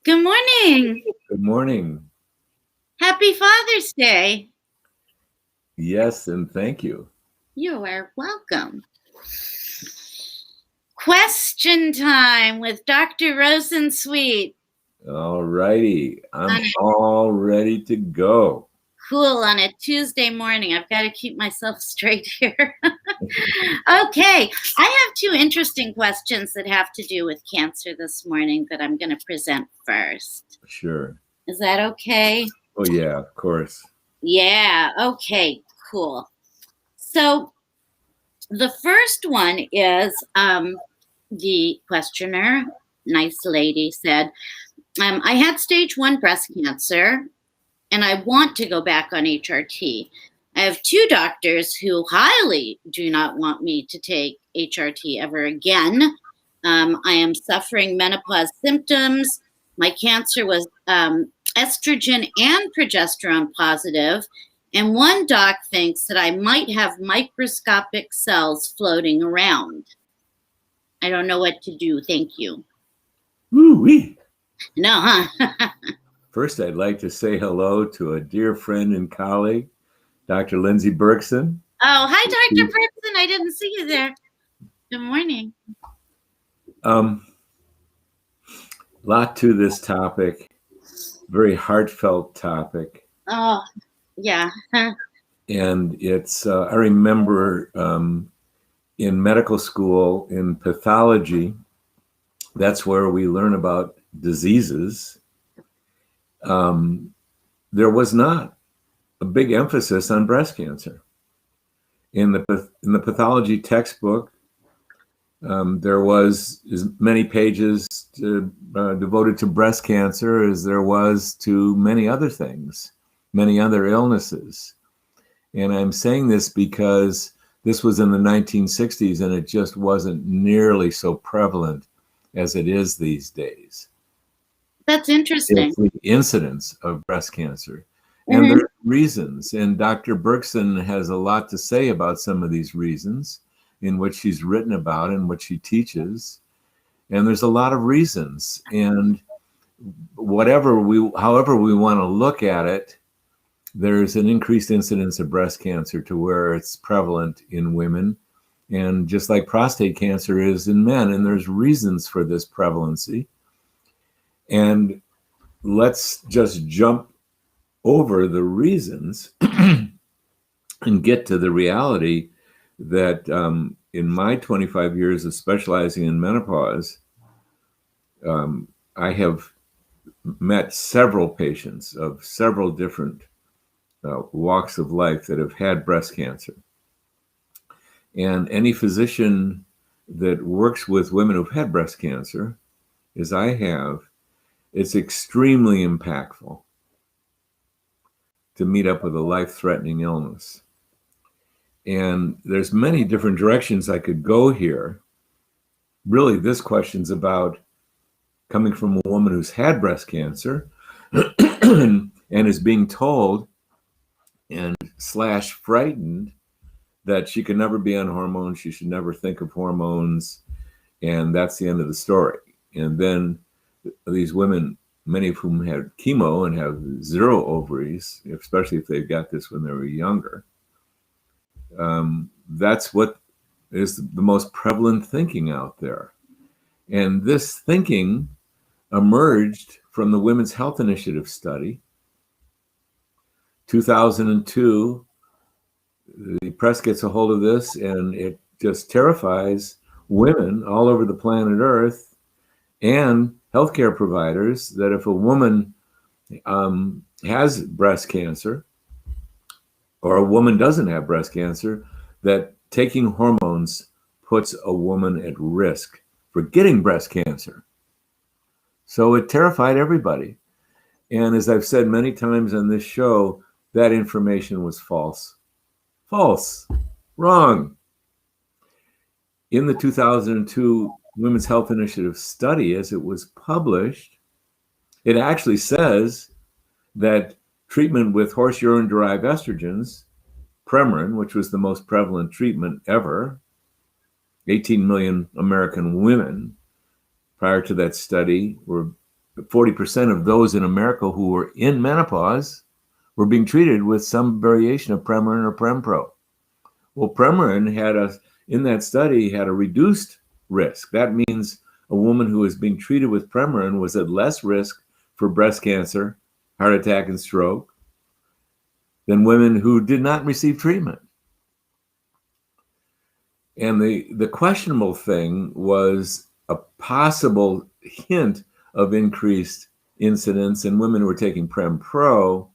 Good morning. Good morning. Happy Father's Day. Yes, and thank you. You are welcome. Question time with Dr. Rosensweet. All righty. I'm all ready to go. Cool on a Tuesday morning. I've got to keep myself straight here. Okay. I have two interesting questions that have to do with cancer this morning that I'm going to present first. Sure. Is that okay? Oh, yeah, of course. Yeah. Okay. Cool. So the first one is the questioner, nice lady, said, I had stage 1 breast cancer and I want to go back on HRT. I have 2 doctors who highly do not want me to take HRT ever again. I am suffering menopause symptoms. My cancer was estrogen and progesterone positive, and one doc thinks that I might have microscopic cells floating around. I don't know what to do. Thank you. Woo-wee. No, huh? First, I'd like to say hello to a dear friend and colleague, Dr. Lindsay Berkson. Oh, hi, Dr. Berkson. I didn't see you there. Good morning. Lot to this topic, very heartfelt topic. Oh, yeah. And it's, I remember in medical school, in pathology, that's where we learn about diseases. There was not a big emphasis on breast cancer. In the pathology textbook, there was as many pages devoted to breast cancer as there was to many other things, many other illnesses. And I'm saying this because this was in the 1960s and it just wasn't nearly so prevalent as it is these days. That's interesting. It's the incidence of breast cancer. And there are reasons. And Dr. Berkson has a lot to say about some of these reasons in which she's written about and which she teaches. And there's a lot of reasons. And however we want to look at it, there's an increased incidence of breast cancer to where it's prevalent in women. And just like prostate cancer is in men, and there's reasons for this prevalency. And let's just jump over the reasons and get to the reality that in my 25 years of specializing in menopause, I have met several patients of several different walks of life that have had breast cancer. And any physician that works with women who've had breast cancer, as I have, it's extremely impactful to meet up with a life-threatening illness. And there's many different directions I could go here. Really, this question's about coming from a woman who's had breast cancer and is being told and / frightened that she can never be on hormones, she should never think of hormones, and that's the end of the story. And then these women, many of whom had chemo and have 0 ovaries, especially if they've got this when they were younger, that's what is the most prevalent thinking out there. And this thinking emerged from the Women's Health Initiative study. 2002, the press gets a hold of this and it just terrifies women all over the planet Earth and healthcare providers that if a woman has breast cancer or a woman doesn't have breast cancer, that taking hormones puts a woman at risk for getting breast cancer. So it terrified everybody. And as I've said many times on this show, that information was false. False. Wrong. In the 2002 Women's Health Initiative study, as it was published, it actually says that treatment with horse urine-derived estrogens, Premarin, which was the most prevalent treatment ever, 18 million American women prior to that study were 40% of those in America who were in menopause were being treated with some variation of Premarin or Prempro. Well, Premarin in that study, had a reduced risk. That means a woman who was being treated with Premarin was at less risk for breast cancer, heart attack, and stroke than women who did not receive treatment. And the questionable thing was a possible hint of increased incidence in women who were taking Prem-Pro,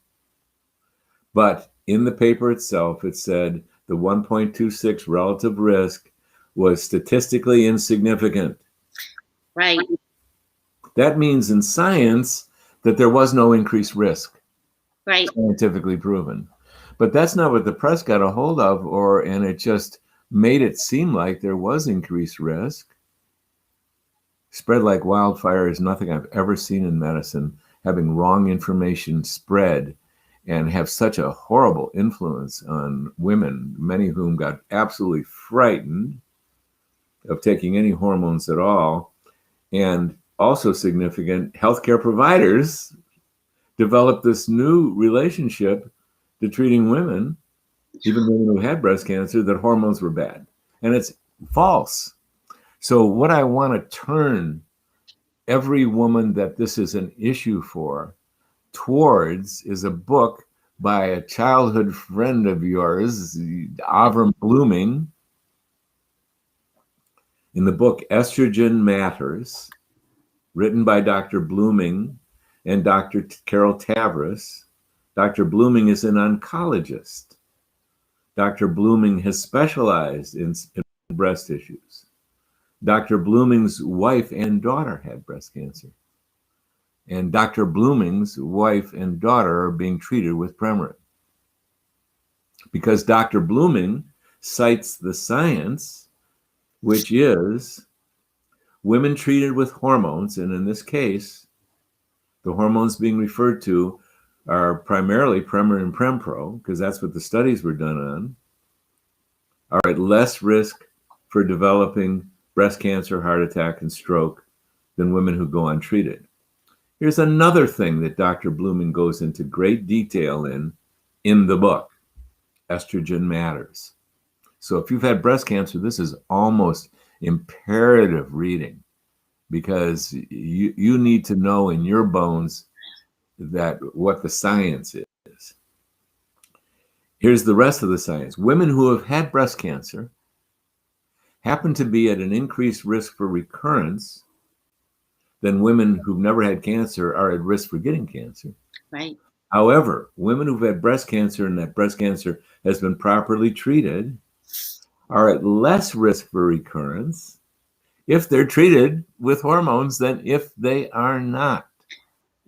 but in the paper itself, it said the 1.26 relative risk was statistically insignificant. Right. That means in science that there was no increased risk. Right. Scientifically proven. But that's not what the press got a hold of, and it just made it seem like there was increased risk. Spread like wildfire is nothing I've ever seen in medicine, having wrong information spread and have such a horrible influence on women, many of whom got absolutely frightened of taking any hormones at all. And also significant, healthcare providers developed this new relationship to treating women, even women who had breast cancer, that hormones were bad. And it's false. So what I want to turn every woman that this is an issue for towards is a book by a childhood friend of yours, Avram Blooming. In the book Estrogen Matters, written by Dr. Blooming and Dr. Carol Tavris. Dr. Blooming is an oncologist. Dr. Blooming has specialized in breast issues. Dr. Blooming's wife and daughter had breast cancer. And Dr. Blooming's wife and daughter are being treated with Premarin. Because Dr. Blooming cites the science, which is women treated with hormones, and in this case, the hormones being referred to are primarily Premarin and Prempro, because that's what the studies were done on, are at less risk for developing breast cancer, heart attack, and stroke than women who go untreated. Here's another thing that Dr. Blooming goes into great detail in the book, Estrogen Matters. So if you've had breast cancer, this is almost imperative reading, because you need to know in your bones that what the science is. Here's the rest of the science. Women who have had breast cancer happen to be at an increased risk for recurrence than women who've never had cancer are at risk for getting cancer. Right. However, women who've had breast cancer and that breast cancer has been properly treated are at less risk for recurrence if they're treated with hormones than if they are not.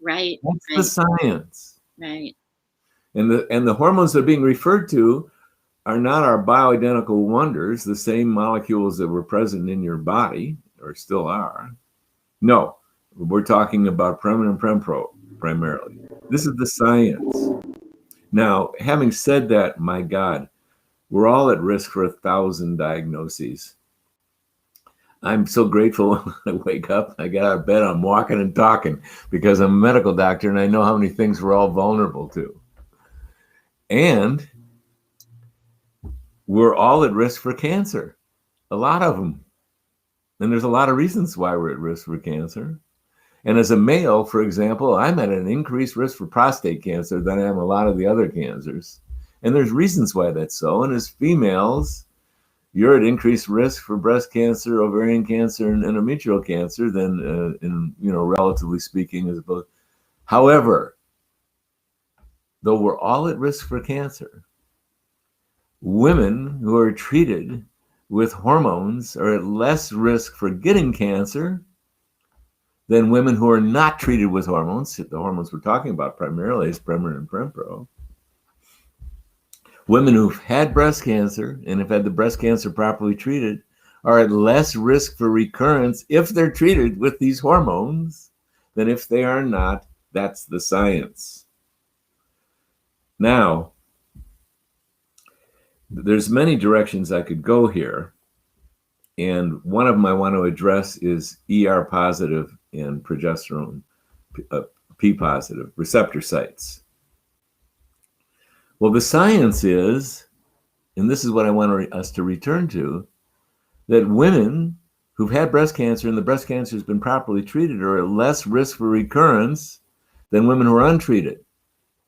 Right. That's right. the science. Right. And the hormones that are being referred to are not our bioidentical wonders, the same molecules that were present in your body, or still are. No, we're talking about Premarin and Prempro primarily. This is the science. Now, having said that, my God, we're all at risk for 1,000 diagnoses. I'm so grateful when I wake up, I get out of bed, I'm walking and talking, because I'm a medical doctor and I know how many things we're all vulnerable to. And we're all at risk for cancer, a lot of them. And there's a lot of reasons why we're at risk for cancer. And as a male, for example, I'm at an increased risk for prostate cancer than I am a lot of the other cancers. And there's reasons why that's so. And as females, you're at increased risk for breast cancer, ovarian cancer, and endometrial cancer than, relatively speaking, as opposed. However, though we're all at risk for cancer, women who are treated with hormones are at less risk for getting cancer than women who are not treated with hormones. The hormones we're talking about primarily is Premarin and Prempro. Women who've had breast cancer and have had the breast cancer properly treated are at less risk for recurrence if they're treated with these hormones than if they are not. That's the science. Now, there's many directions I could go here. And one of them I want to address is ER positive and progesterone P positive receptor sites. Well, the science is, and this is what I want us to return to, that women who've had breast cancer and the breast cancer has been properly treated are at less risk for recurrence than women who are untreated.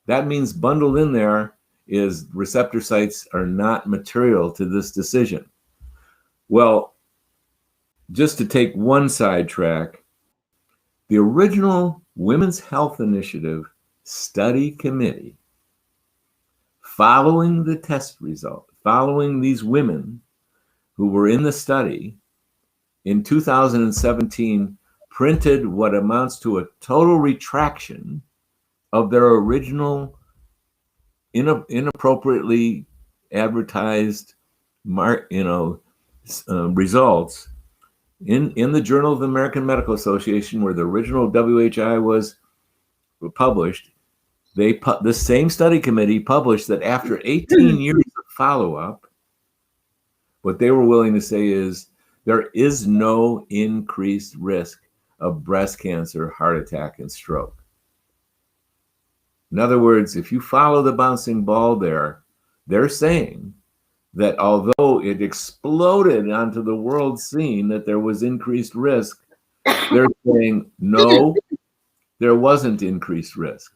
That means bundled in there is receptor sites are not material to this decision. Well, just to take one sidetrack, the original Women's Health Initiative study committee, following the test result, following these women who were in the study, in 2017, printed what amounts to a total retraction of their original inappropriately advertised results in the Journal of the American Medical Association, where the original WHI was published. The same study committee published that after 18 years of follow-up, what they were willing to say is there is no increased risk of breast cancer, heart attack, and stroke. In other words, if you follow the bouncing ball there, they're saying that although it exploded onto the world scene that there was increased risk, they're saying no, there wasn't increased risk.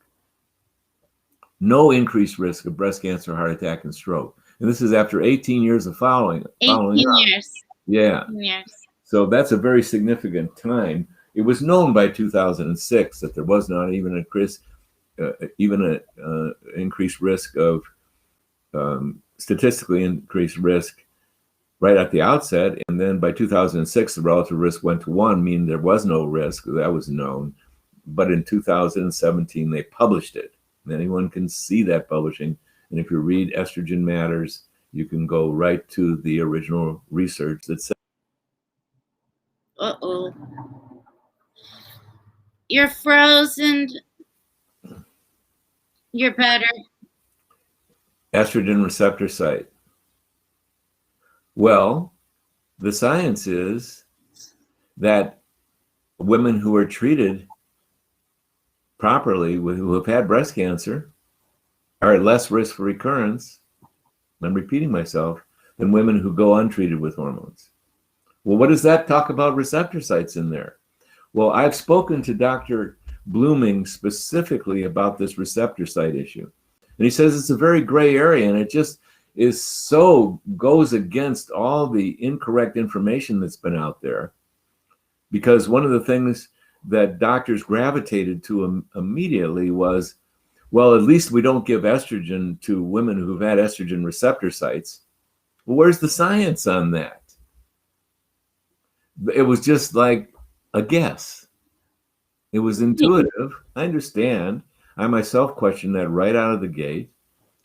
No increased risk of breast cancer, heart attack, and stroke. And this is after 18 years of following 18 years. Yeah. 18 years. So that's a very significant time. It was known by 2006 that there was not even an increased risk of statistically increased risk right at the outset. And then by 2006, the relative risk went to 1, meaning there was no risk. That was known. But in 2017, they published it. And anyone can see that publishing. And if you read Estrogen Matters, you can go right to the original research that says. Uh-oh. You're frozen. You're better. Estrogen receptor site. Well, the science is that women who are treated properly, who have had breast cancer, are at less risk for recurrence, I'm repeating myself, than women who go untreated with hormones. Well, what does that talk about receptor sites in there? Well, I've spoken to Dr. Blooming specifically about this receptor site issue. And he says it's a very gray area, and it just goes against all the incorrect information that's been out there. Because one of the things that doctors gravitated to immediately was, well, at least we don't give estrogen to women who've had estrogen receptor sites. Well, where's the science on that? It was just like a guess. It was intuitive. I understand. I myself questioned that right out of the gate.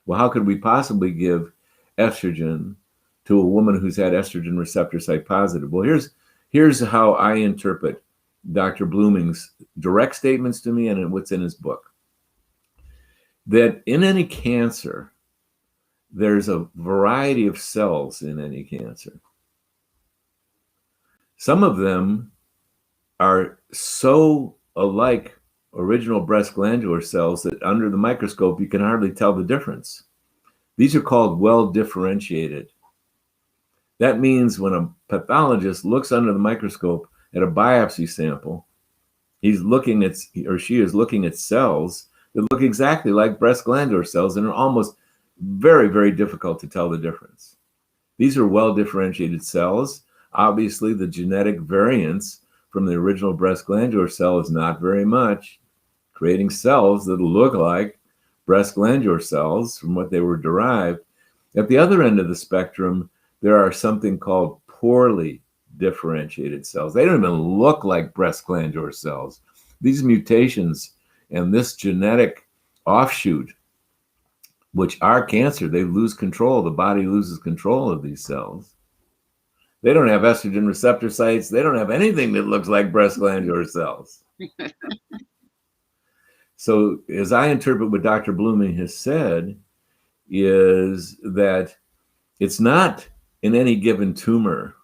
Well, how could we possibly give estrogen to a woman who's had estrogen receptor site positive? Well, here's how I interpret Dr. Blooming's direct statements to me and what's in his book. That in any cancer, there's a variety of cells in any cancer. Some of them are so alike original breast glandular cells that under the microscope, you can hardly tell the difference. These are called well differentiated. That means when a pathologist looks under the microscope at a biopsy sample, he or she is looking at cells that look exactly like breast glandular cells and are almost very, very difficult to tell the difference. These are well differentiated cells. Obviously, the genetic variance from the original breast glandular cell is not very much, creating cells that look like breast glandular cells from what they were derived. At the other end of the spectrum, there are something called poorly differentiated cells. They don't even look like breast glandular cells. These mutations and this genetic offshoot, which are cancer, they lose control. The body loses control of these cells. They don't have estrogen receptor sites. They don't have anything that looks like breast glandular cells. So as I interpret what Dr. Blooming has said, is that it's not in any given tumor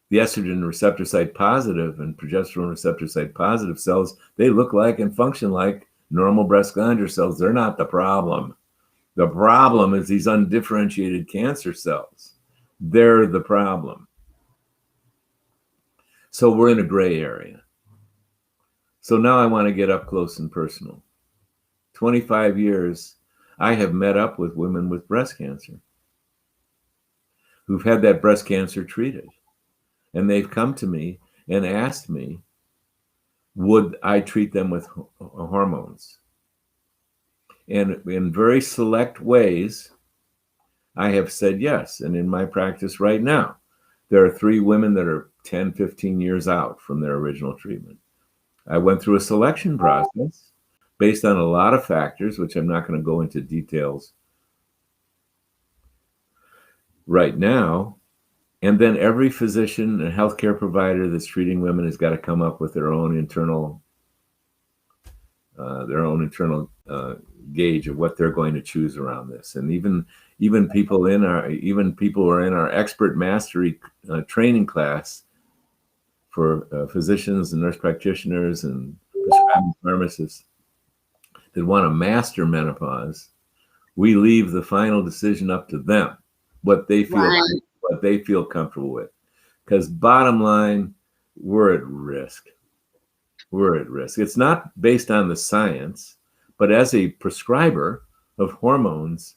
the estrogen receptor site positive and progesterone receptor site positive cells, they look like and function like normal breast glandular cells. They're not the problem. The problem is these undifferentiated cancer cells. They're the problem. So we're in a gray area. So now I want to get up close and personal. 25 years, I have met up with women with breast cancer who've had that breast cancer treated. And they've come to me and asked me, would I treat them with hormones? And in very select ways, I have said yes. And in my practice right now, there are 3 women that are 10, 15 years out from their original treatment. I went through a selection process based on a lot of factors, which I'm not going to go into details right now. And then every physician and healthcare provider that's treating women has got to come up with their own internal gauge of what they're going to choose around this. And even people who are in our expert mastery training class for physicians and nurse practitioners and prescribing pharmacists that want to master menopause, we leave the final decision up to them, what they feel comfortable with. Because bottom line, we're at risk. We're at risk. It's not based on the science, but as a prescriber of hormones,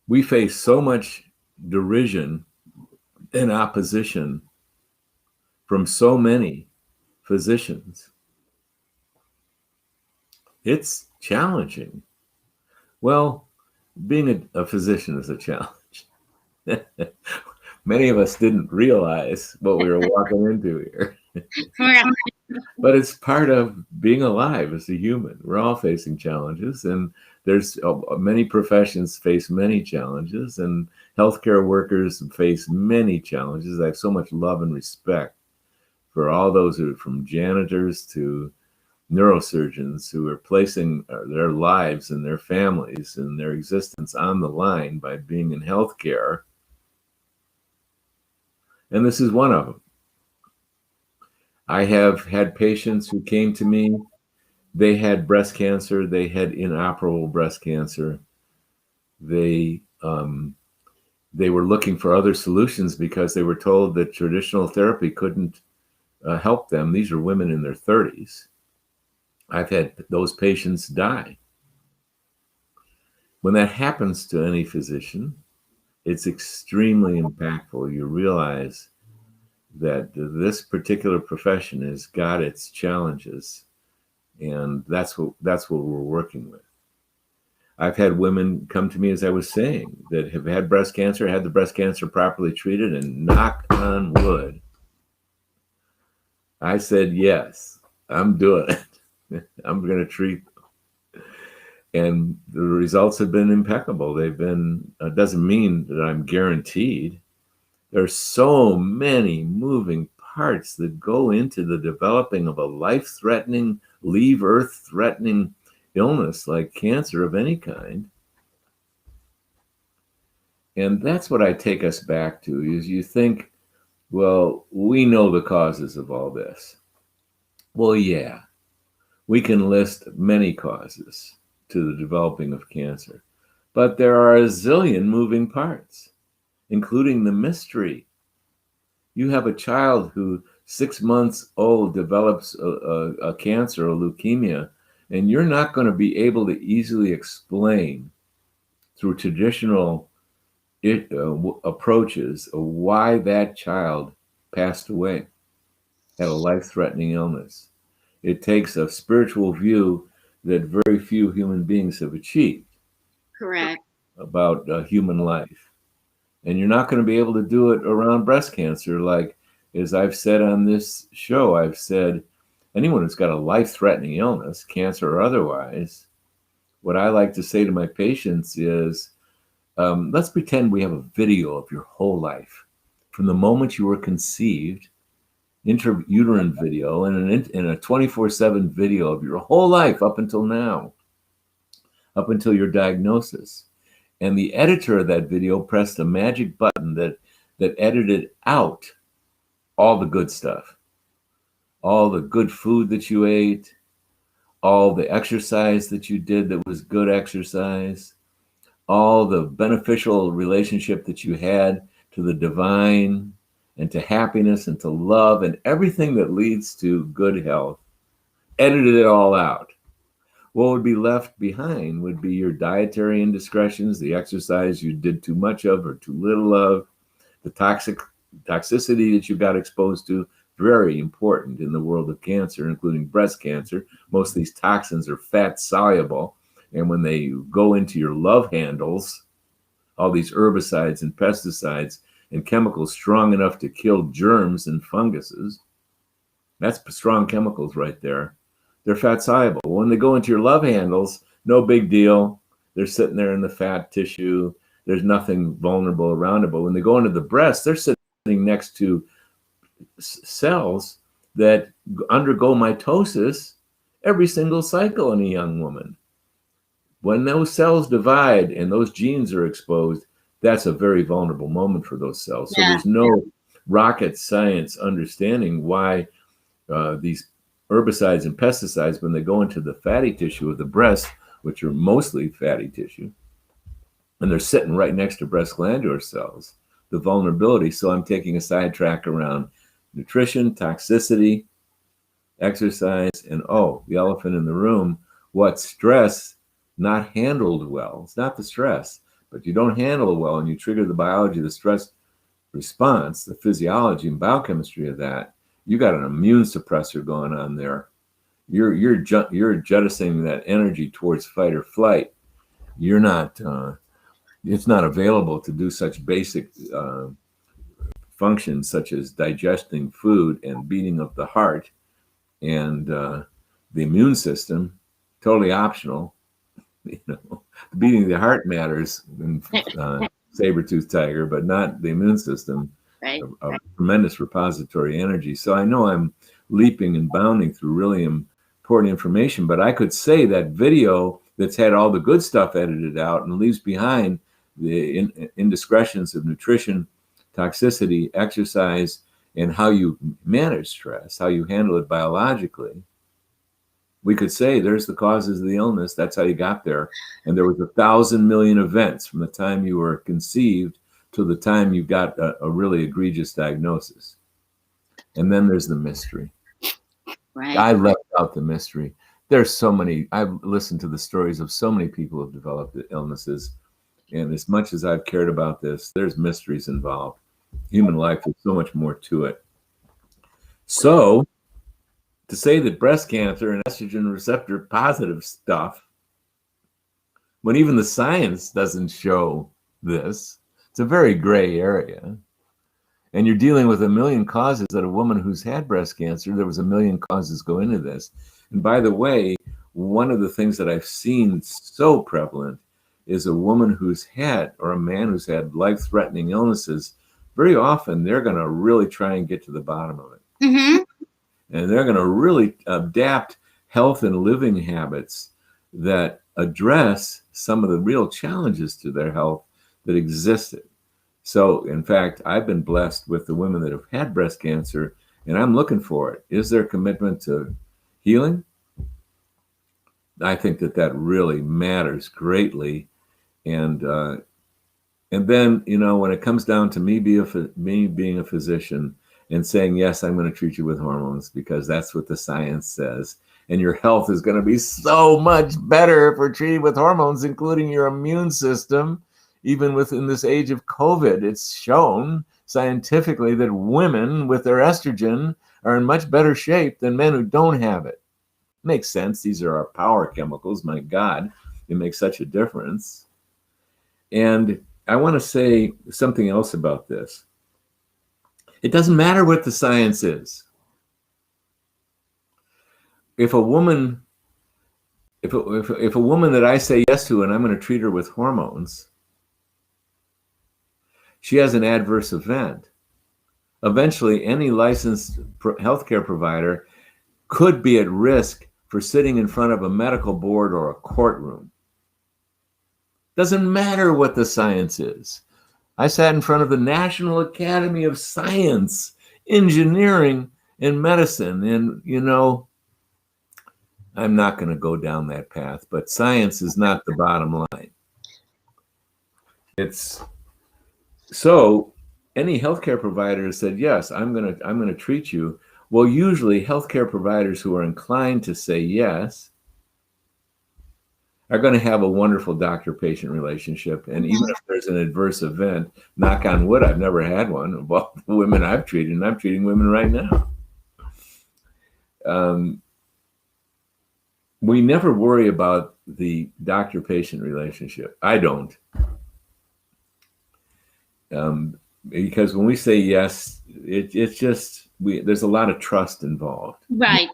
we face so much derision and opposition from so many physicians. It's challenging. Well, being a physician is a challenge. Many of us didn't realize what we were walking into here. But it's part of being alive as a human. We're all facing challenges, and there's many professions face many challenges, and healthcare workers face many challenges. I have so much love and respect for all those who, from janitors to neurosurgeons, who are placing their lives and their families and their existence on the line by being in healthcare. And this is one of them. I have had patients who came to me, they had breast cancer, they had inoperable breast cancer. They were looking for other solutions because they were told that traditional therapy couldn't help them. These are women in their 30s. I've had those patients die. When that happens to any physician, it's extremely impactful. You realize that this particular profession has got its challenges, and that's what we're working with. I've had women come to me, as I was saying, that have had breast cancer, had the breast cancer properly treated, and knock on wood, I said, yes, I'm doing it. I'm going to treat them. And the results have been impeccable. They've been, it doesn't mean that I'm guaranteed. There's so many moving parts that go into the developing of a life-threatening, leave Earth-threatening illness like cancer of any kind. And that's what I take us back to, is you think, well, we know the causes of all this. Well, yeah, we can list many causes to the developing of cancer, but there are a zillion moving parts, including the mystery. You have a child who 6 months old develops a cancer, a leukemia, and you're not going to be able to easily explain through traditional approaches why that child passed away, had a life-threatening illness. It takes a spiritual view that very few human beings have achieved. Correct. About human life. And you're not going to be able to do it around breast cancer. Like, as I've said on this show, I've said, anyone who's got a life-threatening illness, cancer or otherwise, what I like to say to my patients is, let's pretend we have a video of your whole life. From the moment you were conceived, intrauterine video, and a 24/7 video of your whole life up until now, up until your diagnosis. And the editor of that video pressed a magic button that that edited out all the good stuff, all the good food that you ate, all the exercise that you did that was good exercise, all the beneficial relationship that you had to the divine and to happiness and to love and everything that leads to good health, edited it all out. What would be left behind would be your dietary indiscretions, the exercise you did too much of or too little of, the toxicity that you got exposed to, very important in the world of cancer, including breast cancer. Most of these toxins are fat soluble. And when they go into your love handles, all these herbicides and pesticides and chemicals strong enough to kill germs and funguses, that's strong chemicals right there. They're fat soluble. When they go into your love handles, no big deal. They're sitting there in the fat tissue. There's nothing vulnerable around it. But when they go into the breast, they're sitting next to cells that undergo mitosis every single cycle in a young woman. When those cells divide and those genes are exposed, that's a very vulnerable moment for those cells. So there's no rocket science understanding why these herbicides and pesticides, when they go into the fatty tissue of the breast, which are mostly fatty tissue, and they're sitting right next to breast glandular cells, the vulnerability. So I'm taking a sidetrack around nutrition, toxicity, exercise, and the elephant in the room, what stress not handled well. It's not the stress, but you don't handle it well and you trigger the biology, the stress response, the physiology and biochemistry of that. You got an immune suppressor going on there. You're jettisoning that energy towards fight or flight. You're not. It's not available to do such basic functions such as digesting food and beating of the heart and the immune system. Totally optional. Beating the heart matters in saber-toothed tiger, but not the immune system. Right. A tremendous repository energy. So I know I'm leaping and bounding through really important information, but I could say that video that's had all the good stuff edited out and leaves behind the indiscretions of nutrition, toxicity, exercise, and how you manage stress, how you handle it biologically. We could say there's the causes of the illness. That's how you got there. And there was 1,000 million events from the time you were conceived to the time you got a really egregious diagnosis. And then there's the mystery. Right. I left out the mystery. There's so many. I've listened to the stories of so many people who have developed illnesses. And as much as I've cared about this, there's mysteries involved. Human life, there's so much more to it. So to say that breast cancer and estrogen receptor positive stuff, when even the science doesn't show this, it's a very gray area. And you're dealing with a million causes that a woman who's had breast cancer, there was a million causes go into this. And by the way, one of the things that I've seen so prevalent is a woman who's had, or a man who's had life-threatening illnesses. Very often they're going to really try and get to the bottom of it. Mm-hmm. And they're going to really adapt health and living habits that address some of the real challenges to their health that existed. So, in fact, I've been blessed with the women that have had breast cancer, and I'm looking for it. Is there commitment to healing? I think that really matters greatly. And then, when it comes down to me being a physician and saying, yes, I'm going to treat you with hormones because that's what the science says. And your health is going to be so much better for treating with hormones, including your immune system. Even within this age of COVID, it's shown scientifically that women with their estrogen are in much better shape than men who don't have it. Makes sense. These are our power chemicals. My God, it makes such a difference. And I want to say something else about this. It doesn't matter what the science is. If a woman that I say yes to and I'm going to treat her with hormones, she has an adverse event. Eventually, any licensed healthcare provider could be at risk for sitting in front of a medical board or a courtroom. Doesn't matter what the science is. I sat in front of the National Academy of Science, Engineering, and Medicine. And, you know, I'm not going to go down that path, but science is not the bottom line. It's so any healthcare provider said, yes, I'm going to treat you. Well, usually healthcare providers who are inclined to say yes are going to have a wonderful doctor-patient relationship. And even if there's an adverse event, knock on wood, I've never had one of all the women I've treated, and I'm treating women right now. We never worry about the doctor-patient relationship. I don't. Because when we say yes, it's just, there's a lot of trust involved. Right.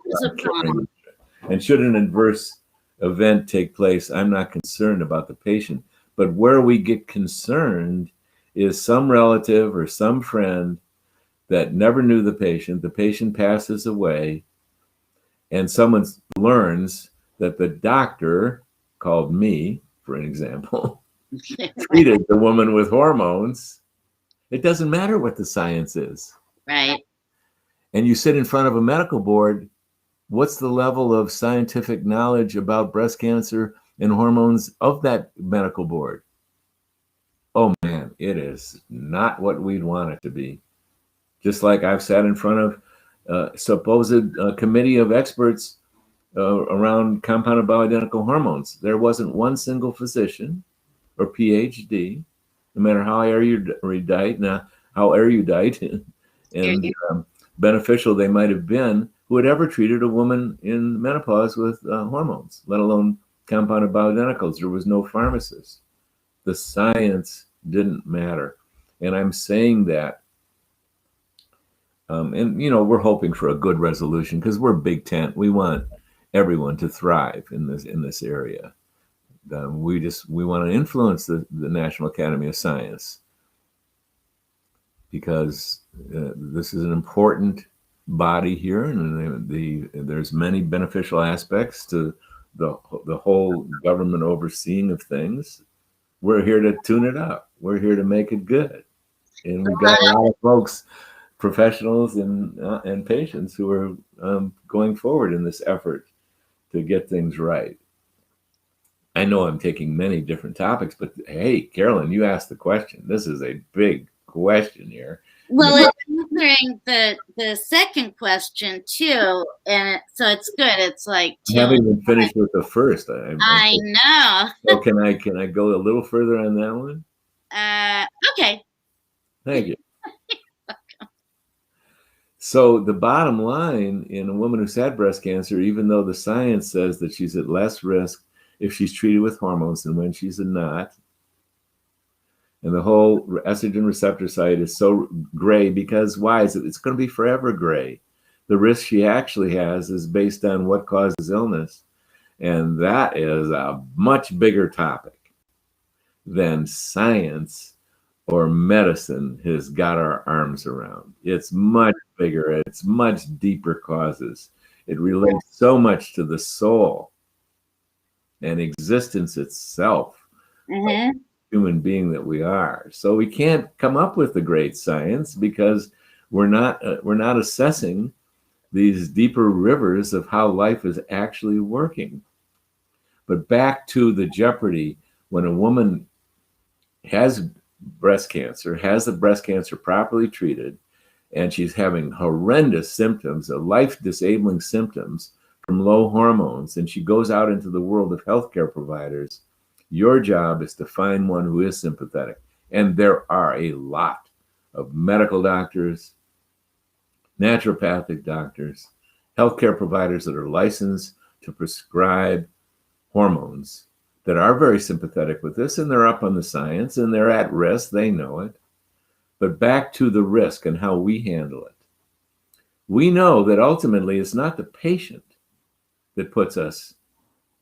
And should an adverse event take place, I'm not concerned about the patient. But where we get concerned is some relative or some friend that never knew the patient passes away, and someone learns that the doctor, called me, for an example, treated the woman with hormones. It doesn't matter what the science is. Right. And you sit in front of a medical board, what's the level of scientific knowledge about breast cancer and hormones of that medical board? Oh man, it is not what we'd want it to be. Just like I've sat in front of a supposed committee of experts around compounded bioidentical hormones. There wasn't one single physician or PhD, no matter how erudite and beneficial they might have been, who had ever treated a woman in menopause with hormones, let alone compounded bioidenticals. There was no pharmacist. The science didn't matter. And I'm saying that, and you know, we're hoping for a good resolution because we're Big Tent. We want everyone to thrive in this area. We want to influence the National Academy of Science because this is an important body here, and there's many beneficial aspects to the whole government overseeing of things. We're here to tune it up. We're here to make it good, and we've got a lot of folks, professionals and patients who are going forward in this effort to get things right. I know I'm taking many different topics, but hey, Carolyn, you asked the question. This is a big question here. Well, it's answering the second question too, and so it's good. It's like I haven't even finished with the first. I know. So can I go a little further on that one? Okay. Thank you. So the bottom line in a woman who's had breast cancer, even though the science says that she's at less risk if she's treated with hormones than when she's not, and the whole estrogen receptor site is so gray because why is it? It's going to be forever gray. The risk she actually has is based on what causes illness, and that is a much bigger topic than science or medicine has got our arms around. It's much bigger. It's much deeper causes. It relates so much to the soul and existence itself, human being that we are. So we can't come up with the great science because we're not assessing these deeper rivers of how life is actually working. But back to the jeopardy when a woman has breast cancer, has the breast cancer properly treated, and she's having horrendous symptoms, life-disabling symptoms from low hormones, and she goes out into the world of healthcare providers, your job is to find one who is sympathetic. And there are a lot of medical doctors, naturopathic doctors, healthcare providers that are licensed to prescribe hormones that are very sympathetic with this, and they're up on the science, and they're at risk. They know it. But back to the risk and how we handle it. We know that ultimately it's not the patient that puts us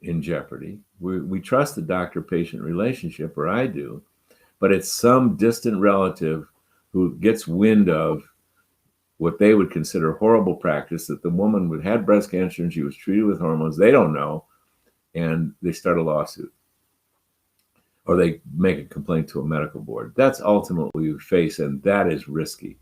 in jeopardy. We trust the doctor-patient relationship, or I do, but it's some distant relative who gets wind of what they would consider horrible practice, that the woman had breast cancer and she was treated with hormones. They don't know, and they start a lawsuit. or they make a complaint to a medical board. That's ultimately what you face, and that is risky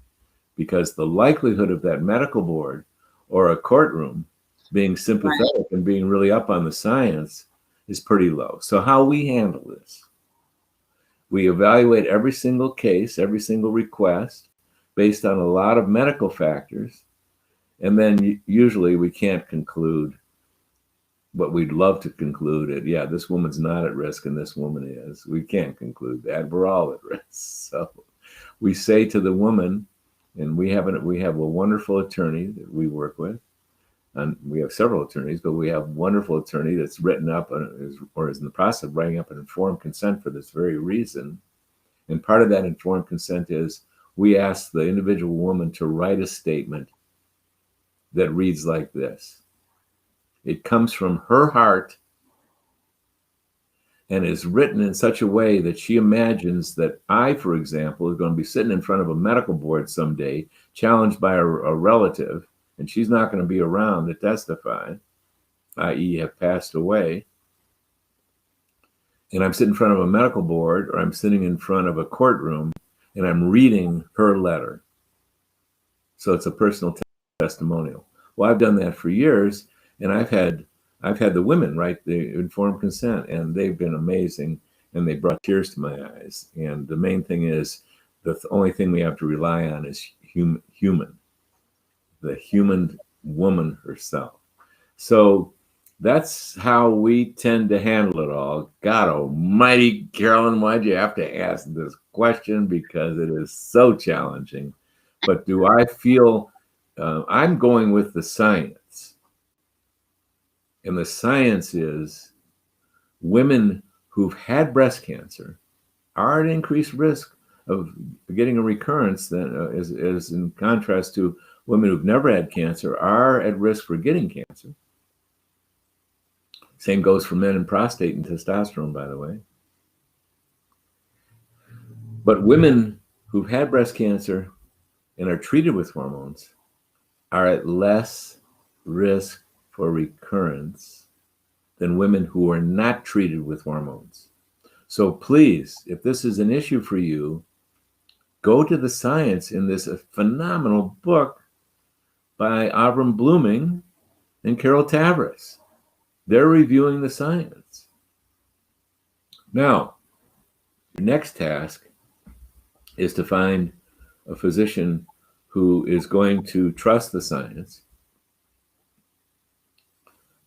because the likelihood of that medical board or a courtroom being sympathetic and being really up on the science is pretty low. So how we handle this, we evaluate every single case, every single request based on a lot of medical factors. And then usually we can't conclude what we'd love to conclude it. Yeah, this woman's not at risk and this woman is. We can't conclude that. We're all at risk. So we say to the woman, and we have a wonderful attorney that we work with, and we have several attorneys, but we have a wonderful attorney that's written up or is in the process of writing up an informed consent for this very reason. And part of that informed consent is we ask the individual woman to write a statement that reads like this. It comes from her heart and is written in such a way that she imagines that I, for example, is going to be sitting in front of a medical board someday, challenged by a relative, and she's not going to be around to testify, i.e. have passed away. And I'm sitting in front of a medical board, or I'm sitting in front of a courtroom, and I'm reading her letter. So it's a personal testimonial. Well, I've done that for years, and I've had the women write the informed consent, and they've been amazing, and they brought tears to my eyes. And the main thing is, the only thing we have to rely on is human, the human woman herself. So that's how we tend to handle it all. God almighty, Carolyn, why'd you have to ask this question? Because it is so challenging. But do I feel I'm going with the science? And the science is women who've had breast cancer are at increased risk of getting a recurrence than is in contrast to women who've never had cancer are at risk for getting cancer. Same goes for men in prostate and testosterone, by the way. But women who've had breast cancer and are treated with hormones are at less risk for recurrence than women who are not treated with hormones. So please, if this is an issue for you, go to the science in this phenomenal book by Avram Blooming and Carol Tavris. They're reviewing the science. Now, your next task is to find a physician who is going to trust the science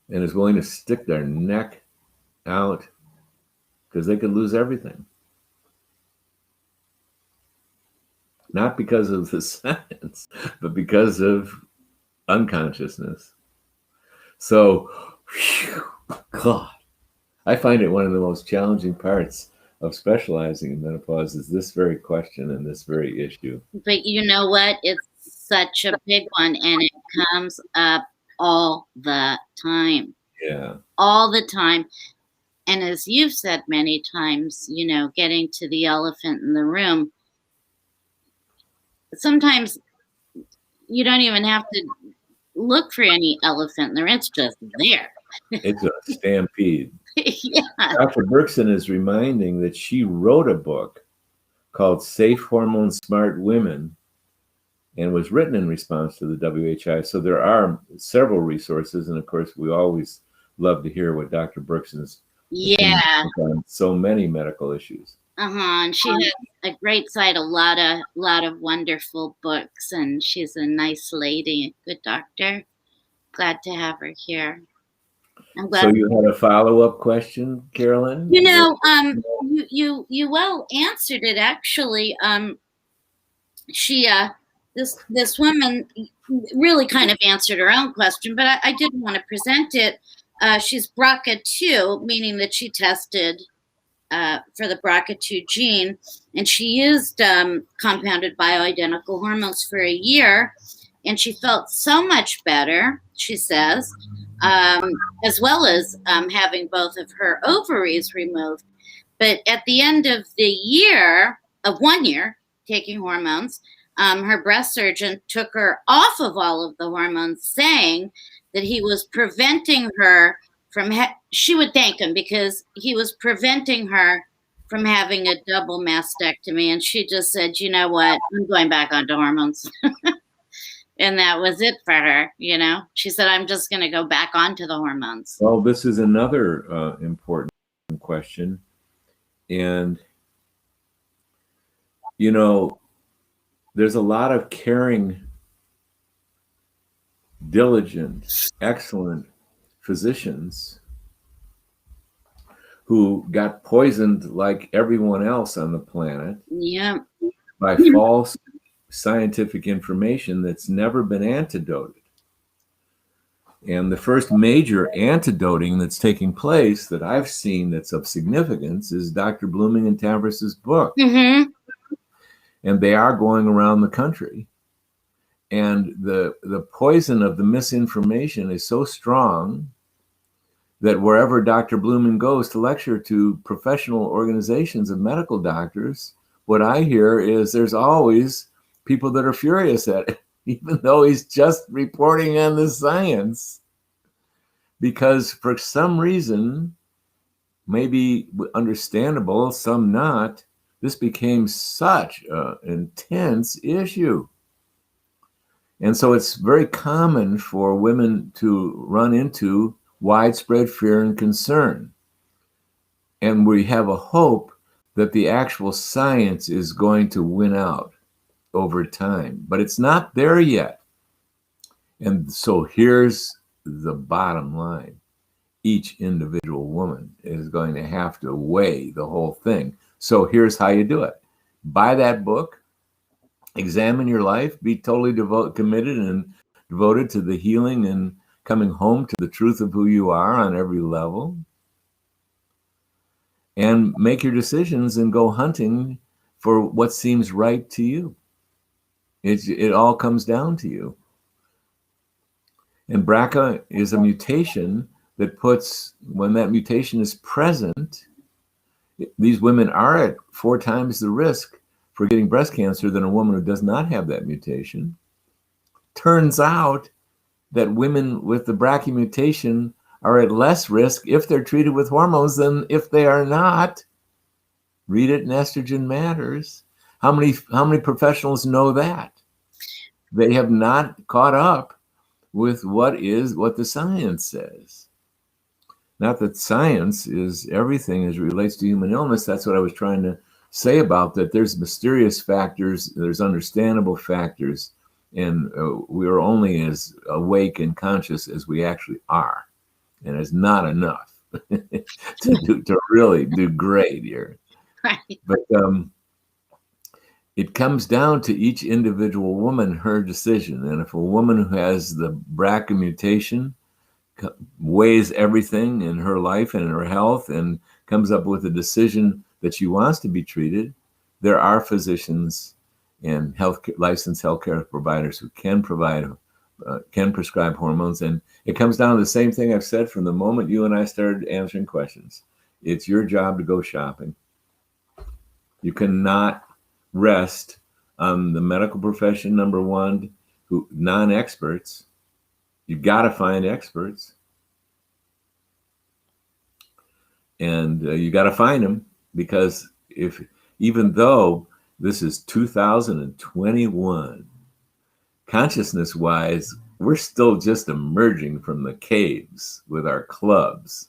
and is willing to stick their neck out because they could lose everything. Not because of the science, but because of unconsciousness. So, God, I find it one of the most challenging parts of specializing in menopause is this very question and this very issue. But you know what? It's such a big one, and it comes up all the time. Yeah. All the time. And as you've said many times, you know, getting to the elephant in the room, sometimes you don't even have to look for any elephant in the room. It's just there. It's a stampede. Yeah. Dr. Berkson is reminding that she wrote a book called Safe Hormone Smart Women and was written in response to the WHI. So there are several resources. And of course, we always love to hear what Dr. Berkson's on so many medical issues. And she has a great site, a lot of wonderful books, and she's a nice lady, a good doctor. Glad to have her here. I'm glad. So you had a follow-up question, Carolyn? You know, you well answered it actually. She this woman really kind of answered her own question, but I didn't want to present it. She's BRCA2, meaning that she tested for the BRCA2 gene, and she used compounded bioidentical hormones for a year, and she felt so much better, she says, as well as having both of her ovaries removed. But at the end of the year, of 1 year, taking hormones, her breast surgeon took her off of all of the hormones, saying that he was preventing her from, she would thank him because he was preventing her from having a double mastectomy, and she just said, you know what, I'm going back onto hormones. And that was it for her, you know. She said, I'm just going to go back onto the hormones. Well, this is another important question. And, you know, there's a lot of caring, diligent, excellent physicians who got poisoned like everyone else on the planet Yeah. by false scientific information that's never been antidoted. And the first major antidoting that's taking place that I've seen that's of significance is Dr. Blooming and Tavris's book. Mm-hmm. And they are going around the country. And the poison of the misinformation is so strong that wherever Dr. Blooming goes to lecture to professional organizations of medical doctors, what I hear is there's always people that are furious at it, even though he's just reporting on the science. Because for some reason, maybe understandable, some not, this became such an intense issue. And so it's very common for women to run into widespread fear and concern. And we have a hope that the actual science is going to win out over time, but it's not there yet. And so here's the bottom line. Each individual woman is going to have to weigh the whole thing. So here's how you do it. Buy that book, examine your life, be totally committed and devoted to the healing and coming home to the truth of who you are on every level. And make your decisions and go hunting for what seems right to you. It all comes down to you. And BRCA is a mutation that puts, when that mutation is present, these women are at 4 times the risk for getting breast cancer than a woman who does not have that mutation. Turns out that women with the BRCA mutation are at less risk if they're treated with hormones than if they are not. Read it in Estrogen Matters. How many professionals know that? They have not caught up with what the science says. Not that science is everything as it relates to human illness. That's what I was trying to say about that. There's mysterious factors, there's understandable factors, and we are only as awake and conscious as we actually are. And it's not enough to really do great here. Right. But it comes down to each individual woman, her decision. And if a woman who has the BRCA mutation weighs everything in her life and in her health and comes up with a decision that she wants to be treated, there are physicians and licensed healthcare providers who can prescribe hormones. And it comes down to the same thing I've said from the moment you and I started answering questions. It's your job to go shopping. You cannot rest on the medical profession, number one, who non-experts. You got to find experts. And you got to find them, because even though this is 2021, consciousness-wise, we're still just emerging from the caves with our clubs.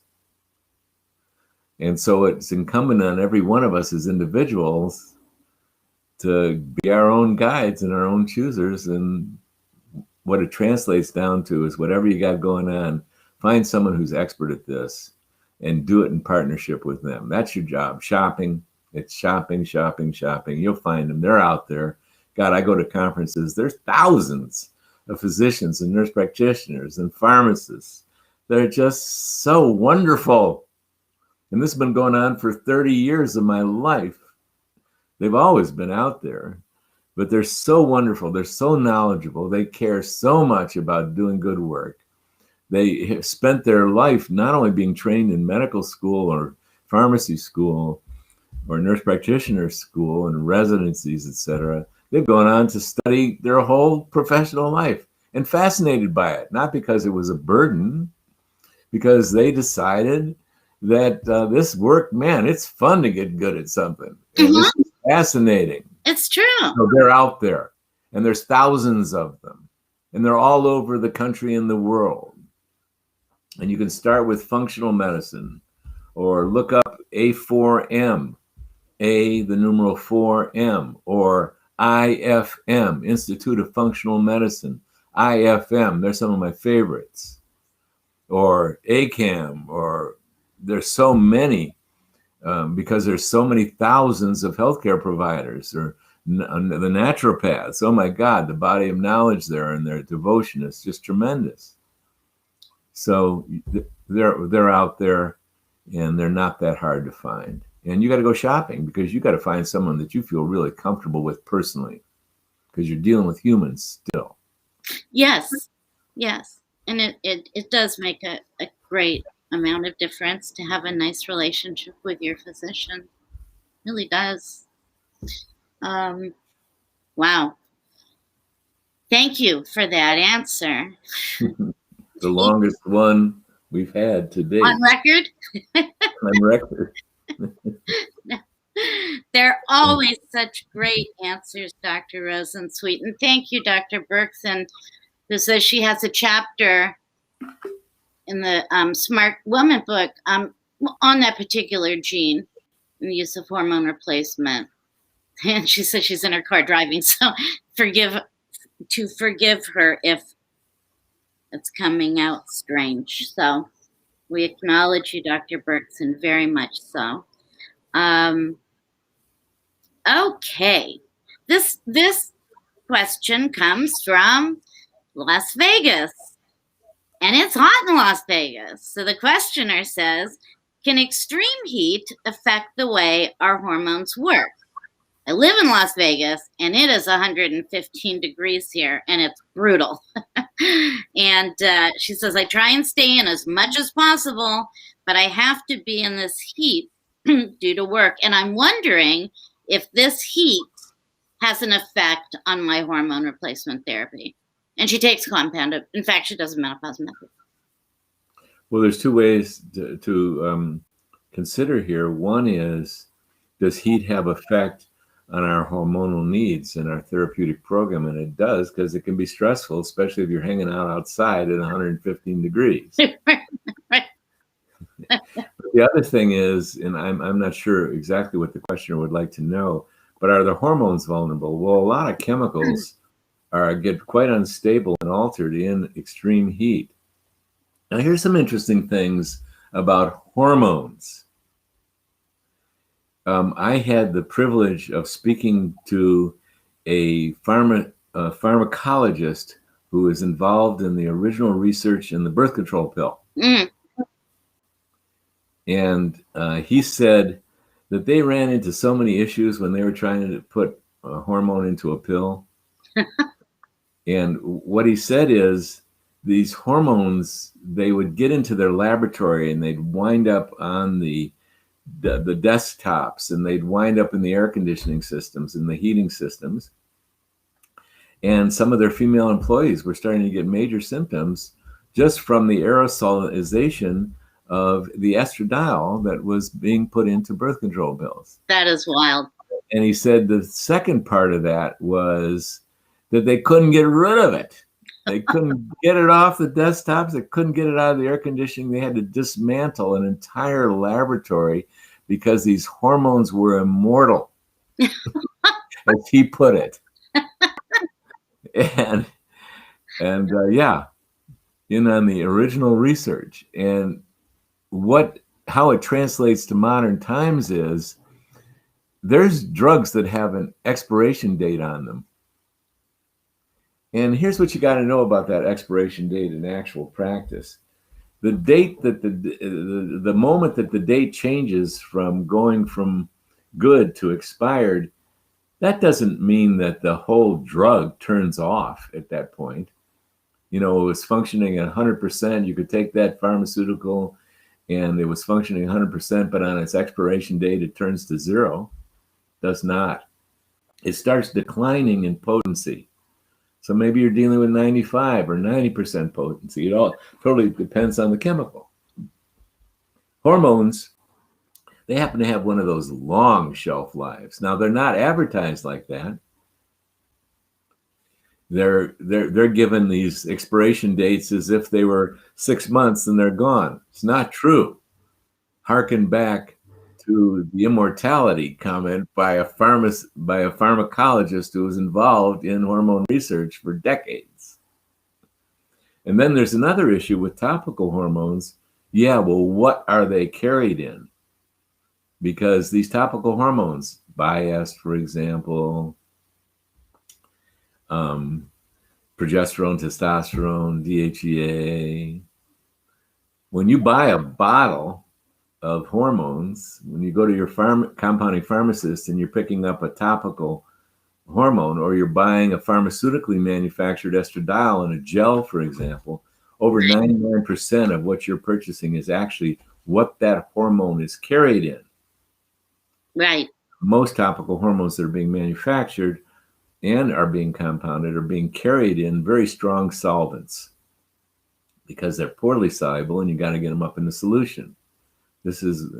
And so it's incumbent on every one of us as individuals to be our own guides and our own choosers. And what it translates down to is whatever you got going on, find someone who's expert at this and do it in partnership with them. That's your job. Shopping. It's shopping, shopping, shopping. You'll find them. They're out there. God, I go to conferences. There's thousands of physicians and nurse practitioners and pharmacists. They're just so wonderful. And this has been going on for 30 years of my life. They've always been out there, but they're so wonderful. They're so knowledgeable. They care so much about doing good work. They have spent their life not only being trained in medical school or pharmacy school or nurse practitioner school and residencies, etc. They've gone on to study their whole professional life and fascinated by it, not because it was a burden, because they decided that this work, man, it's fun to get good at something. And Mhm. this is fascinating. It's true. So they're out there, and there's thousands of them, and they're all over the country and the world. And you can start with functional medicine or look up A4M, A, the numeral 4M, or IFM, Institute of Functional Medicine. IFM, they're some of my favorites. Or ACAM, or there's so many because there's so many thousands of healthcare providers, or the naturopaths. Oh my God, the body of knowledge there and their devotion is just tremendous. So they're out there, and they're not that hard to find. And you got to go shopping because you got to find someone that you feel really comfortable with personally, because you're dealing with humans still. Yes, yes. And it does make a great amount of difference to have a nice relationship with your physician. It really does. Wow. Thank you for that answer. The longest one we've had to date On record? on record. They're always such great answers, Dr. Rosensweet. And thank you, Dr. Berkson, who says she has a chapter in the Smart Woman book on that particular gene and the use of hormone replacement. And she says she's in her car driving, so forgive her if it's coming out strange. So we acknowledge you, Dr. Berkson, very much so. Okay, this question comes from Las Vegas, and it's hot in Las Vegas. So the questioner says, can extreme heat affect the way our hormones work? I live in Las Vegas, and it is 115 degrees here, and it's brutal. And she says, I try and stay in as much as possible, but I have to be in this heat due to work. And I'm wondering if this heat has an effect on my hormone replacement therapy. And she takes compounded. In fact, she does a menopause method. Well, there's two ways to consider here. One is, does heat have effect on our hormonal needs and our therapeutic program? And it does, because it can be stressful, especially if you're hanging out outside at 115 degrees. Right. The other thing is, and I'm not sure exactly what the questioner would like to know, but are the hormones vulnerable? Well, a lot of chemicals get quite unstable and altered in extreme heat. Now, here's some interesting things about hormones. I had the privilege of speaking to a pharmacologist who is involved in the original research in the birth control pill. Mm. And he said that they ran into so many issues when they were trying to put a hormone into a pill. And what he said is, these hormones, they would get into their laboratory and they'd wind up on the desktops, and they'd wind up in the air conditioning systems and the heating systems. And some of their female employees were starting to get major symptoms just from the aerosolization of the estradiol that was being put into birth control pills. That is wild. And he said the second part of that was that they couldn't get rid of it. They couldn't get it off the desktops. They couldn't get it out of the air conditioning. They had to dismantle an entire laboratory because these hormones were immortal, as he put it. And yeah, in on the original research. And how it translates to modern times is, there's drugs that have an expiration date on them. And here's what you got to know about that expiration date in actual practice. The date that the moment that the date changes from going from good to expired, that doesn't mean that the whole drug turns off at that point. You know, it was functioning at 100%. You could take that pharmaceutical and it was functioning 100%, but on its expiration date, it turns to zero. Does not. It starts declining in potency. So maybe you're dealing with 95 or 90% potency. It all totally depends on the chemical. Hormones, they happen to have one of those long shelf lives. Now, they're not advertised like that. They're given these expiration dates as if they were 6 months and they're gone. It's not true. Harken back to the immortality comment by a pharmacologist who was involved in hormone research for decades. And then there's another issue with topical hormones. Yeah, well, what are they carried in? Because these topical hormones, Biest, for example, progesterone, testosterone, DHEA. When you buy a bottle of hormones, when you go to your compounding pharmacist and you're picking up a topical hormone, or you're buying a pharmaceutically manufactured estradiol in a gel, for example, over 99% of what you're purchasing is actually what that hormone is carried in. Right. Most topical hormones that are being manufactured and are being compounded are being carried in very strong solvents because they're poorly soluble and you got to get them up in the solution. This is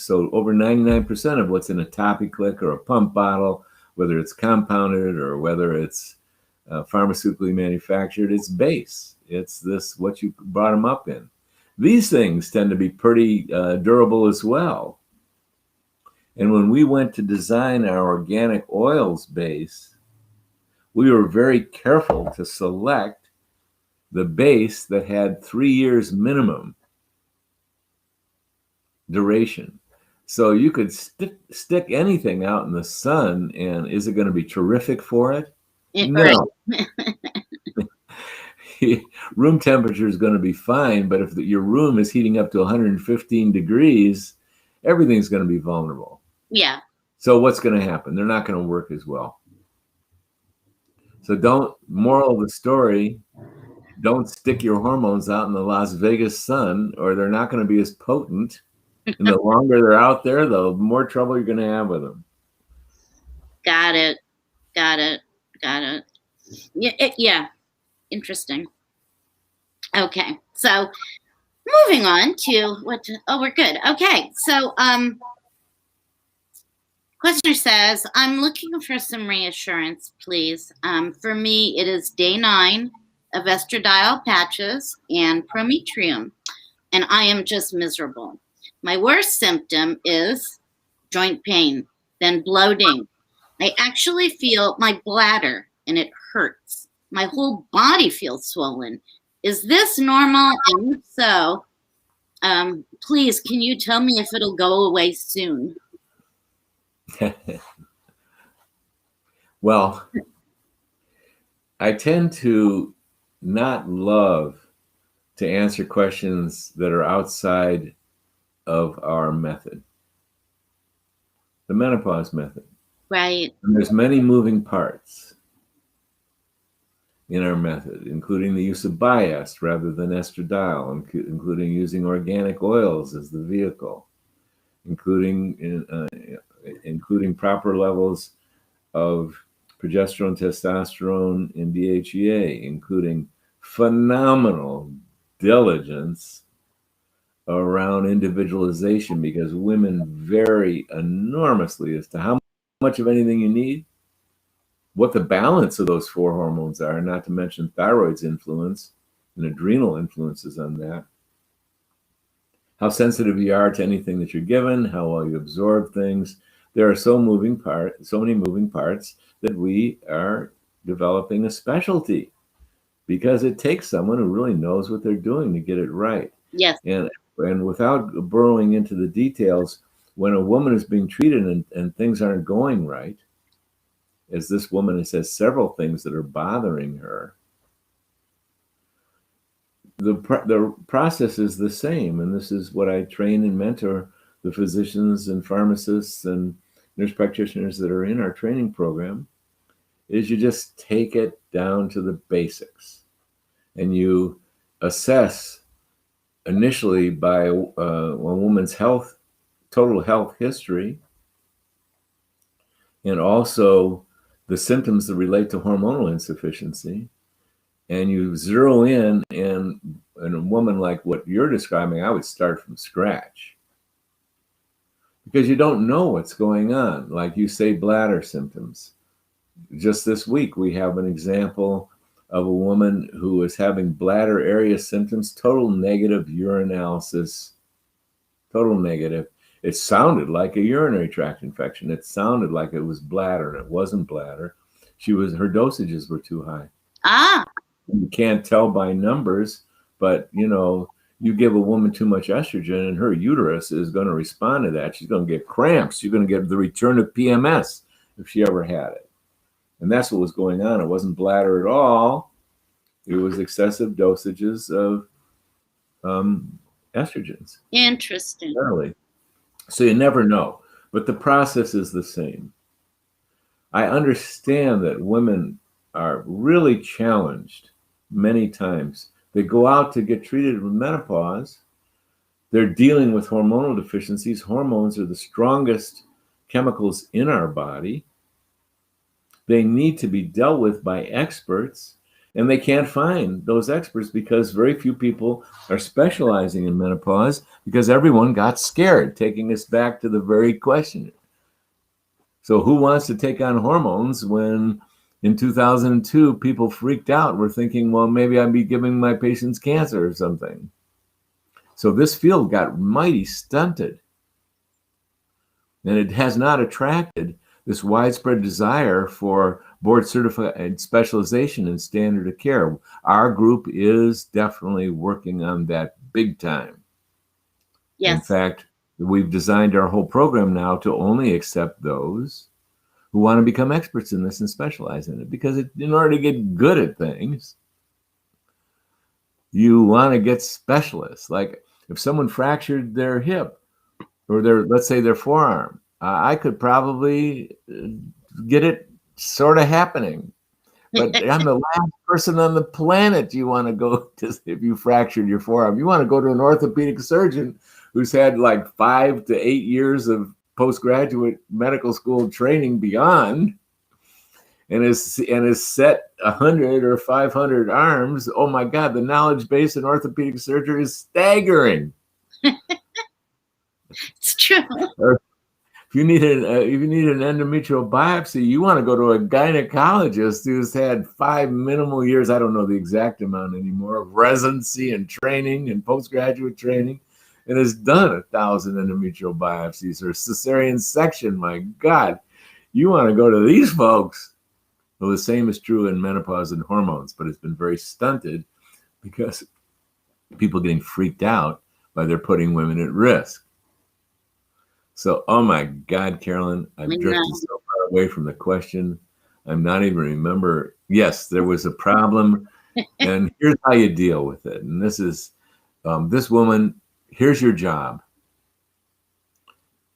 so over 99% of what's in a Topi-Click or a pump bottle, whether it's compounded or whether it's pharmaceutically manufactured, it's base. It's this, what you brought them up in. These things tend to be pretty durable as well. And when we went to design our organic oils base, we were very careful to select the base that had 3 years minimum duration. So you could stick anything out in the sun, and is it going to be terrific for it? No. Room temperature is going to be fine, but if your room is heating up to 115 degrees, everything's going to be vulnerable. Yeah. So what's going to happen? They're not going to work as well. So moral of the story, don't stick your hormones out in the Las Vegas sun, or they're not going to be as potent. And the longer they're out there, the more trouble you're going to have with them. Got it. Yeah. Interesting. Okay. So moving on to we're good. Okay. So, questioner says, I'm looking for some reassurance, please. For me, it is day 9 of estradiol patches and prometrium, and I am just miserable. My worst symptom is joint pain, then bloating. I actually feel my bladder and it hurts. My whole body feels swollen. Is this normal? And if so, please, can you tell me if it'll go away soon? Well, I tend to not love to answer questions that are outside of our method, the menopause method. Right. And there's many moving parts in our method, including the use of Biest rather than estradiol, including using organic oils as the vehicle, including proper levels of progesterone, testosterone, and DHEA, including phenomenal diligence around individualization, because women vary enormously as to how much of anything you need, what the balance of those 4 hormones are, not to mention thyroid's influence and adrenal influences on that, how sensitive you are to anything that you're given, how well you absorb things. There are so many moving parts that we are developing a specialty, because it takes someone who really knows what they're doing to get it right. Yes. And without burrowing into the details, when a woman is being treated and things aren't going right, as this woman says several things that are bothering her, the process is the same. And this is what I train and mentor the physicians and pharmacists and nurse practitioners that are in our training program, is you just take it down to the basics. And you assess initially by a woman's total health history, and also the symptoms that relate to hormonal insufficiency. and you zero in, and a woman like what you're describing, I would start from scratch, because you don't know what's going on. Like you say, bladder symptoms. Just this week, we have an example of a woman who is having bladder area symptoms, total negative urinalysis, total negative. It sounded like a urinary tract infection. It sounded like it was bladder, and it wasn't bladder. Her dosages were too high. Ah. You can't tell by numbers, but you give a woman too much estrogen and her uterus is going to respond to that. She's going to get cramps. You're going to get the return of PMS if she ever had it. And that's what was going on. It wasn't bladder at all. It was excessive dosages of estrogens. Interesting. Early. So you never know. But the process is the same. I understand that women are really challenged many times. They go out to get treated with menopause. They're dealing with hormonal deficiencies. Hormones are the strongest chemicals in our body. They need to be dealt with by experts, and they can't find those experts because very few people are specializing in menopause, because everyone got scared, taking us back to the very question. So who wants to take on hormones when in 2002 people freaked out, were thinking, well, maybe I'd be giving my patients cancer or something. So this field got mighty stunted, and it has not attracted this widespread desire for board certified specialization in standard of care. Our group is definitely working on that big time. Yes. In fact, we've designed our whole program now to only accept those who want to become experts in this and specialize in it. Because in order to get good at things, you want to get specialists. Like if someone fractured their hip or let's say their forearm, I could probably get it sort of happening. But I'm the last person on the planet you want to go to if you fractured your forearm. You want to go to an orthopedic surgeon who's had like 5 to 8 years of postgraduate medical school training beyond, and is set 100 or 500 arms. Oh my God, the knowledge base in orthopedic surgery is staggering. It's true. If you need an endometrial biopsy, you want to go to a gynecologist who's had 5 minimal years, I don't know the exact amount anymore, of residency and training and postgraduate training, and has done 1,000 endometrial biopsies or cesarean section. My God, you want to go to these folks. Well, the same is true in menopause and hormones, but it's been very stunted because people getting freaked out by they're putting women at risk. So, oh my God, Carolyn, I've drifted so far away from the question. I'm not even remember. Yes, there was a problem, and here's how you deal with it. And this is this woman. Here's your job.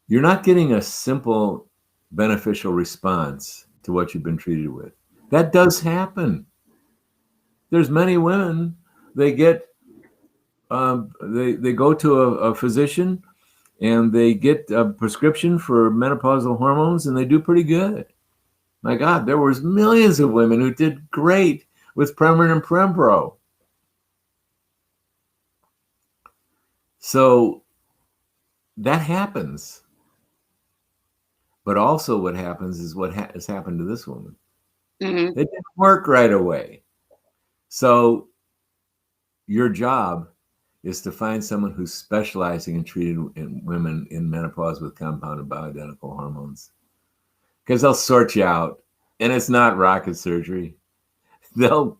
You're not getting a simple beneficial response to what you've been treated with. That does happen. There's many women, they get they go to a physician and they get a prescription for menopausal hormones and they do pretty good. My God, there was millions of women who did great with Premarin and Prempro. So that happens. But also what happens is what has happened to this woman. Mm-hmm. It didn't work right away. So your job is to find someone who's specializing in treating women in menopause with compounded bioidentical hormones. Because they'll sort you out, and it's not rocket surgery. They'll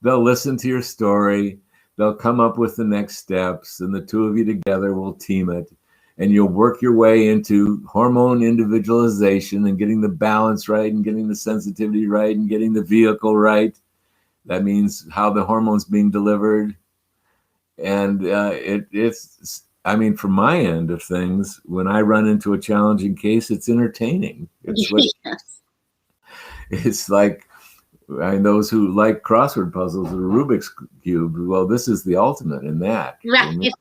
listen to your story. They'll come up with the next steps, and the two of you together will team it. And you'll work your way into hormone individualization and getting the balance right and getting the sensitivity right and getting the vehicle right. That means how the hormone's being delivered. And it's, I mean, from my end of things, when I run into a challenging case, it's entertaining. It's what, Yes. It's like, I mean, those who like crossword puzzles or Rubik's Cube, well, this is the ultimate in that. Right.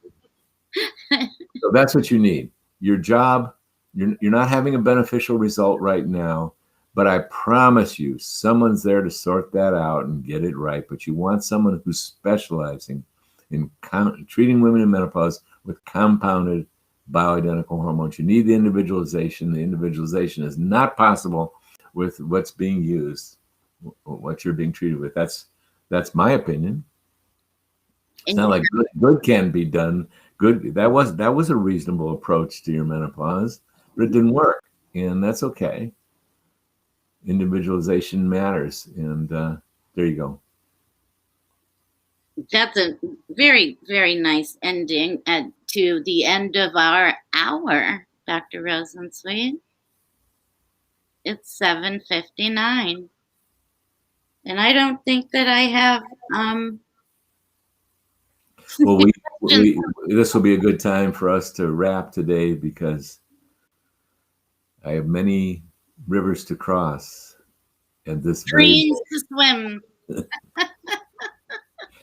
So that's what you need. Your job, you're not having a beneficial result right now. But I promise you, someone's there to sort that out and get it right. But you want someone who's specializing in treating women in menopause with compounded bioidentical hormones. You need the individualization. The individualization is not possible with what's being used, what you're being treated with. That's my opinion. It's not like good can be done. Good, that was a reasonable approach to your menopause, but it didn't work, and that's okay. Individualization matters, and there you go. That's a very, very nice ending to the end of our hour, Dr. Rosensweet. It's 7:59. And I don't think that I have Well, this will be a good time for us to wrap today because I have many rivers to cross and this dreams to swim.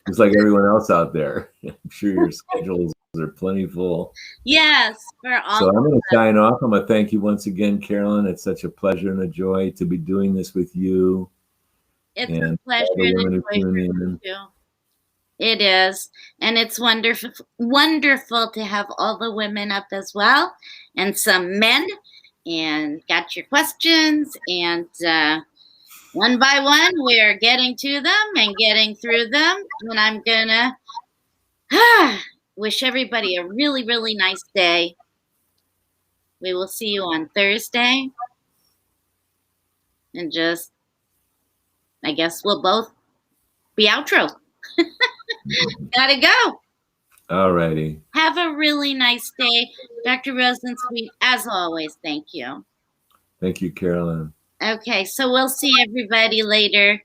Just like everyone else out there. I'm sure your schedules are plenty full. Yes, for all. So I'm going to sign off. I'm going to thank you once again, Carolyn. It's such a pleasure and a joy to be doing this with you. It's a pleasure and a joy for you. It is, and it's wonderful to have all the women up as well, and some men, and got your questions, and one by one we're getting to them and getting through them, and I'm gonna wish everybody a really, really nice day. We will see you on Thursday, and just, I guess we'll both be outro. Gotta go. All righty. Have a really nice day. Dr. Rosensweet, as always, thank you. Thank you, Carolyn. Okay, so we'll see everybody later.